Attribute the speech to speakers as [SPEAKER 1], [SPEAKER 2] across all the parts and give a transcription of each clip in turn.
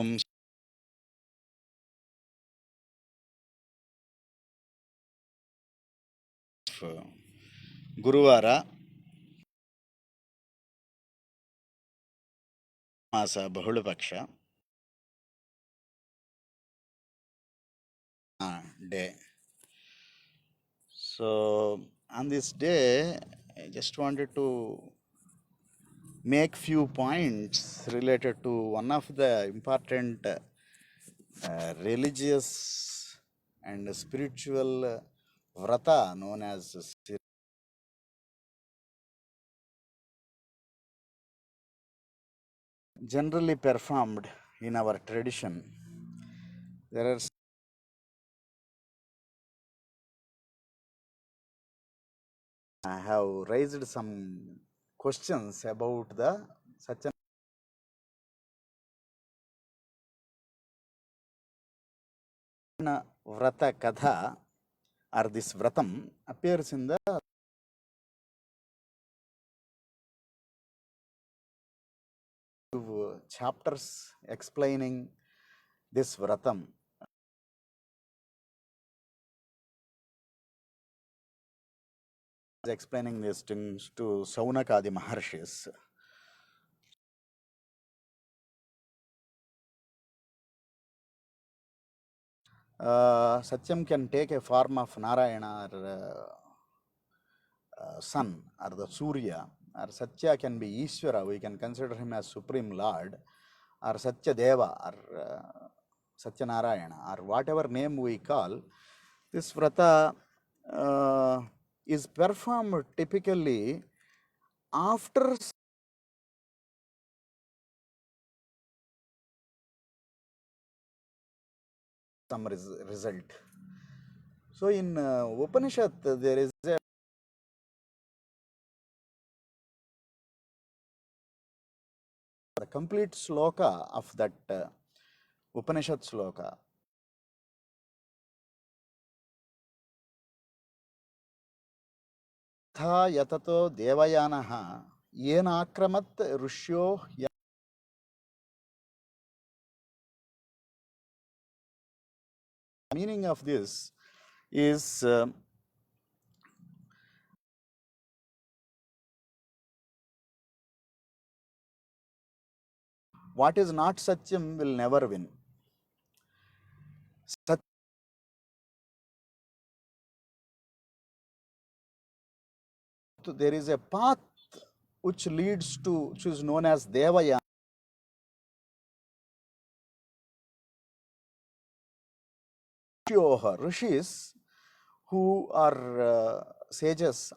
[SPEAKER 1] Om ಗುರುವಾರ ಮಾಸ ಬಹುಳಪಕ್ಷ day. So on this day, I just wanted to make few points related to one of the important religious and spiritual vrata known as generally performed in our tradition. There are I have raised some questions about the Satya vrata katha or this vratam appears in the chapters explaining this vratam, explaining these things to Saunakadi Maharshis. Satyam can take a form of nArAyaNa or sun or the Surya, or Satya can be Iswara, we can consider him as Supreme Lord, or Satya dEva or Satya nArAyaNa, or whatever name we call. This vrata is performed typically after some result. So in Upanishad, there is a the complete sloka of that Upanishad sloka. Tha yatato devayanaha yena akramat rushyo. Meaning of this is what is not Satyam will never win. There is a path which leads to, which is known as Devayana. Rishis who are sages,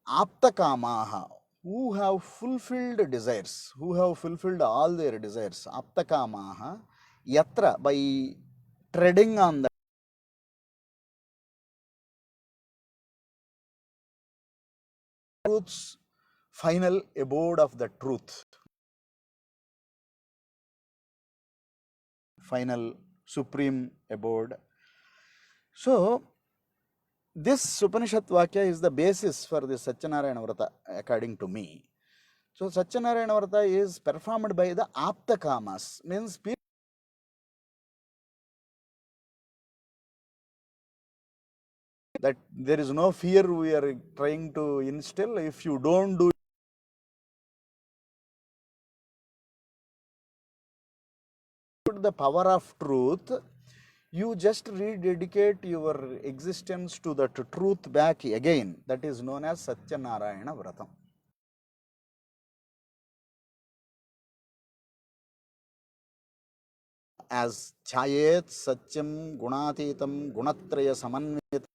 [SPEAKER 1] aptakamaha, who have fulfilled desires, who have fulfilled all their desires, aptakamaha, yatra, by treading on the truth's final abode of the truth, final supreme abode. So this Upanishad Vakya is the basis for the Satyanarayana Vrata, according to me. So Satyanarayana Vrata is performed by the Aptakamas, means people that there is no fear we are trying to instill. If you don't do the power of truth, you just rededicate your existence to that truth back again. That is known as Satyanarayana Vratam. As Chayet Satyam Gunatitam Gunatraya Samanvit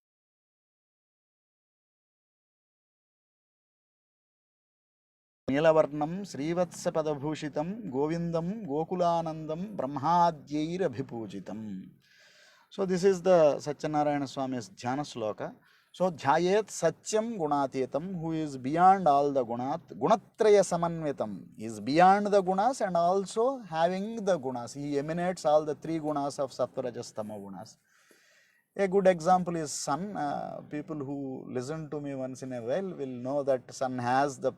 [SPEAKER 1] Nilavarnam Srivatsapadabhushitam Govindam Gokulanandam Brahmadyairabhipujitam. So this is the Satyanarayana Swami's Jhana Sloka. So Jhayet Satyam Gunatitam, who is beyond all the gunat, Gunatraya Samanvitam, is beyond the gunas and also having the gunas. He emanates all the three gunas of Sattva, Rajas, Tamo gunas. A good example is sun. People who listen to me once in a while will know that sun has the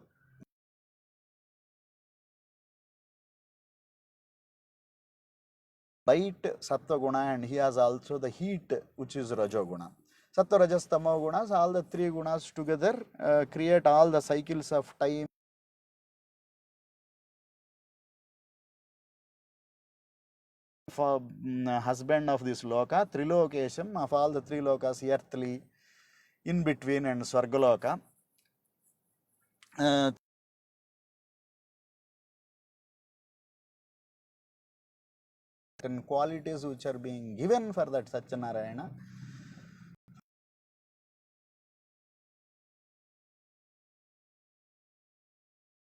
[SPEAKER 1] light sattva guna, and he has also the heat, which is rajoguna. Sattva, rajas, tamo gunas, all the three gunas together create all the cycles of time. For husband of this loka, trilokesham, of all the three lokas, earthly, in between, and swargaloka. And qualities which are being given for that Satyanarayana.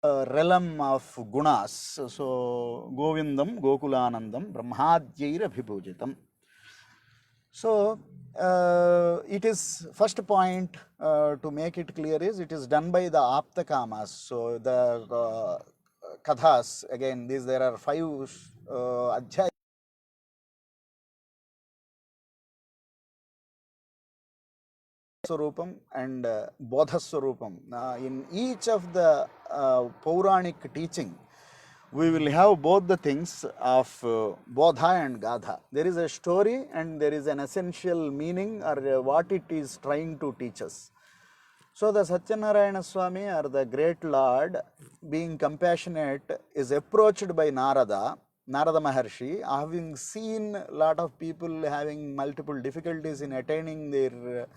[SPEAKER 1] Realm of gunas. So Govindam, Gokulanandam, Brahmadyaira Vibhujitam. So it is first point to make it clear is it is done by the Aptakamas. So the Kathas, again, there are 5 adhyayas. Swarupam and Bodha Swarupam. In each of the Puranic teaching, we will have both the things of Bodha and Gadha. There is a story and there is an essential meaning or what it is trying to teach us. So the Satyanarayana Swami or the great Lord, being compassionate, is approached by Narada Maharshi, having seen a lot of people having multiple difficulties in attaining their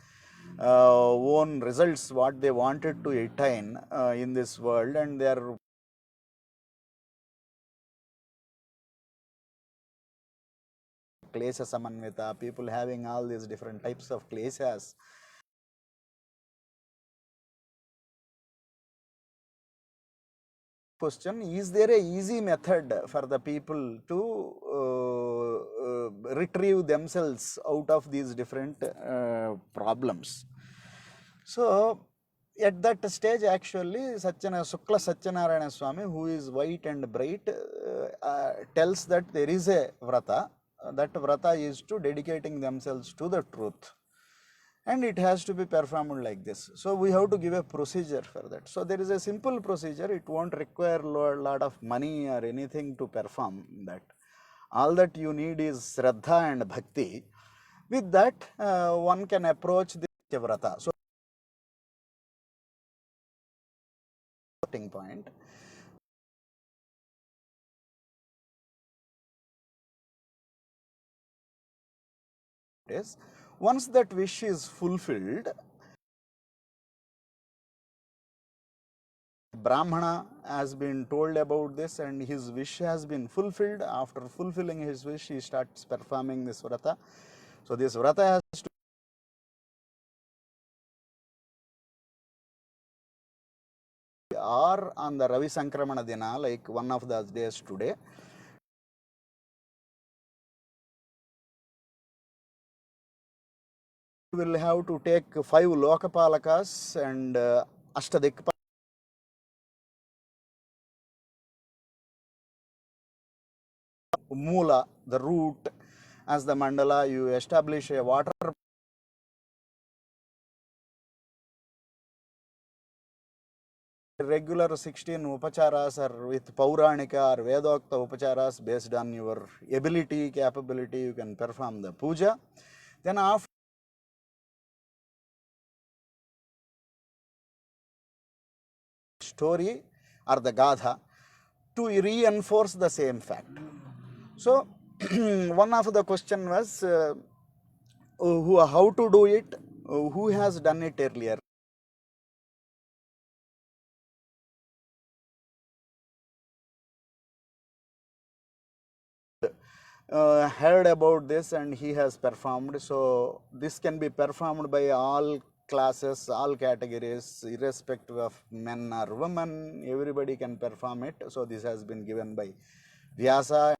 [SPEAKER 1] own results, what they wanted to attain in this world, and they are klesha samanvita, people having all these different types of kleshas. Question: is there a easy method for the people to retrieve themselves out of these different problems? So at that stage, actually, Shukla Satyanarayana Swami, who is white and bright, tells that there is a vrata. That vrata is to dedicating themselves to the truth, and it has to be performed like this. So we have to give a procedure for that. So there is a simple procedure. It won't require a lot of money or anything to perform that. All that you need is Shraddha and Bhakti. With that, one can approach the vrata. So point. Is once that wish is fulfilled, Brahmana has been told about this and his wish has been fulfilled. After fulfilling his wish, he starts performing this vrata. So this vrata has to or on the Ravi Sankramana Dina, like one of the days today. We will have to take 5 Lokapalakas and Ashtadikpa. Mula, the root, as the mandala, you establish a water. Regular 16 upacharas are with Pauranika or Vedokta upacharas based on your ability, capability, you can perform the puja. Then after story or the Gadha to reinforce the same fact. So one of the question was how to do it, who has done it earlier. Heard about this and he has performed. So this can be performed by all classes, all categories, irrespective of men or women. Everybody can perform it. So this has been given by Vyasa.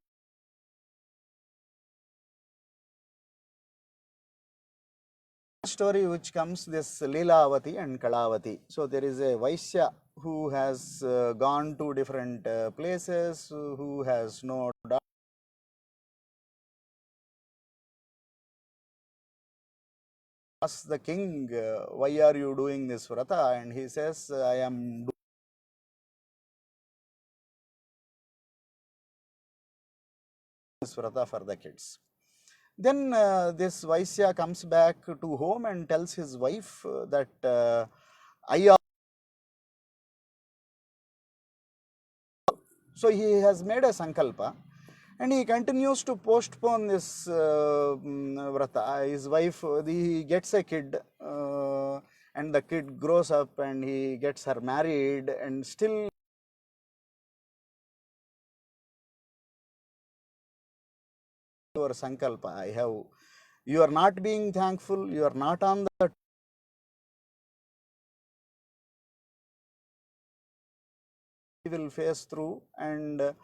[SPEAKER 1] Story which comes this Leelavati and Kalavati. So there is a Vaishya who has gone to different places, who has no doubt. Asks the king, why are you doing this vrata? And he says, I am vrata for the kids. Then this Vaisya comes back to home and tells his wife that I. So he has made a sankalpa, and he continues to postpone this vrata. His wife, he gets a kid, and the kid grows up, and he gets her married, and still your sankalpa. You are not being thankful. You are not on the will face through, and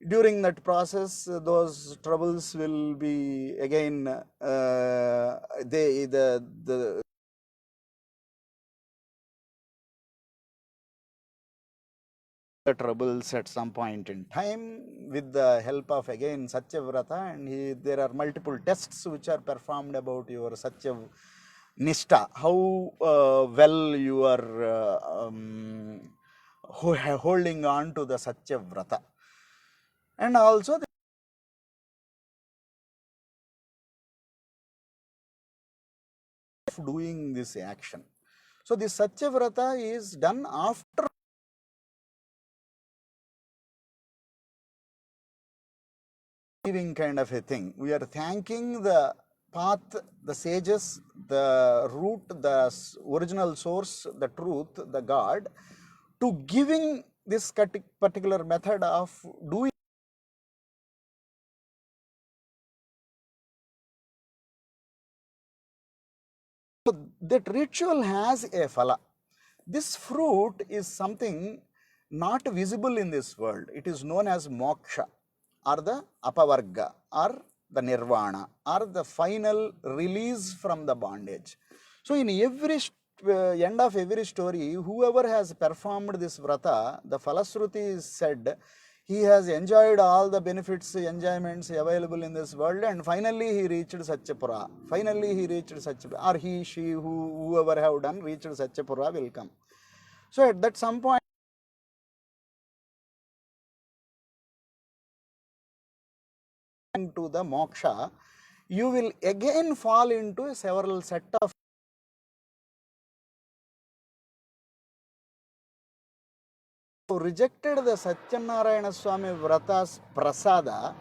[SPEAKER 1] during that process those troubles will be again the troubles at some point in time with the help of again Satya Vrata, and there are multiple tests which are performed about your Satya Nishta, how well you are holding on to the Satya Vrata, and also doing this action. So this Satya Vrata is done after giving kind of a thing. We are thanking the path, the sages, the root, the original source, the truth, the God, to giving this particular method of doing. So that ritual has a phala. This fruit is something not visible in this world. It is known as moksha, or the apavarga, or the nirvana, or the final release from the bondage. So in every end of every story, whoever has performed this vrata, the Falasruti is said, he has enjoyed all the benefits, enjoyments available in this world, and finally he reached Satyapura. Finally he reached Satyapura, or he, she, whoever have done reached Satyapura will come. So at that some point, to the moksha, you will again fall into a several set of rejected the Satyanarayana Swami Vrata's prasada.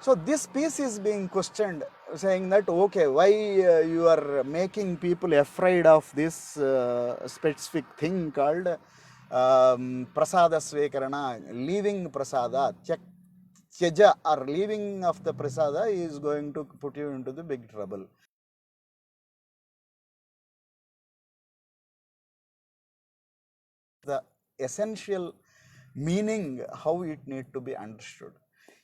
[SPEAKER 1] So this piece is being questioned, saying that okay, why you are making people afraid of this specific thing called prasada svekarana, leaving prasada, tyaja, or leaving of the prasada is going to put you into the big trouble. The essential meaning, how it need to be understood.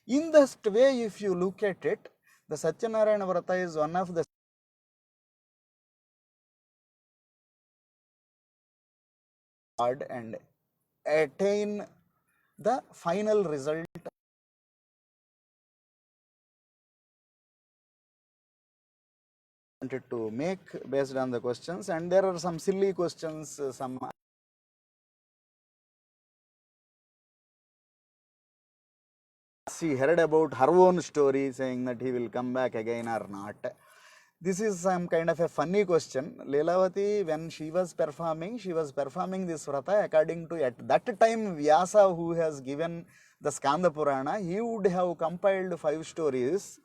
[SPEAKER 1] In this way, if you look at it, the Satyanarayana Vrata is one of the hard and attain the final result wanted to make based on the questions, and there are some silly questions, some she heard about her own story saying that he will come back again or not. This is some kind of a funny question. Leelavati, when she was performing this vrata according to, at that time, Vyasa, who has given the Skanda Purana, he would have compiled 5 stories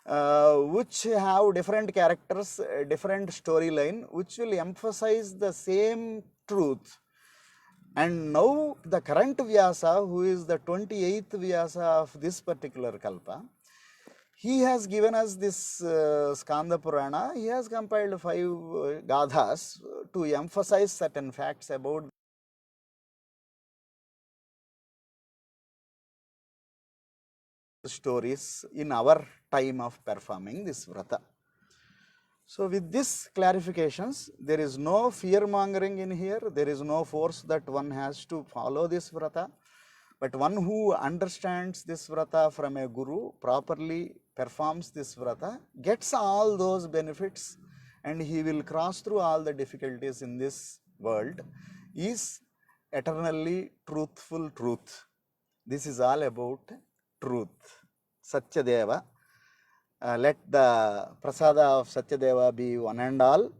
[SPEAKER 1] which have different characters, different storyline, which will emphasize the same truth. And now the current Vyasa, who is the 28th Vyasa of this particular Kalpa, he has given us this Skanda Purana. He has compiled 5 Gadhas to emphasize certain facts about stories in our time of performing this vrata. So with this clarifications, there is no fear mongering in here. There is no force that one has to follow this vrata. But one who understands this vrata from a guru, properly performs this vrata, gets all those benefits, and he will cross through all the difficulties in this world, is eternally truthful truth. This is all about truth. Satya Deva. Let the prasada of Satya Deva be one and all.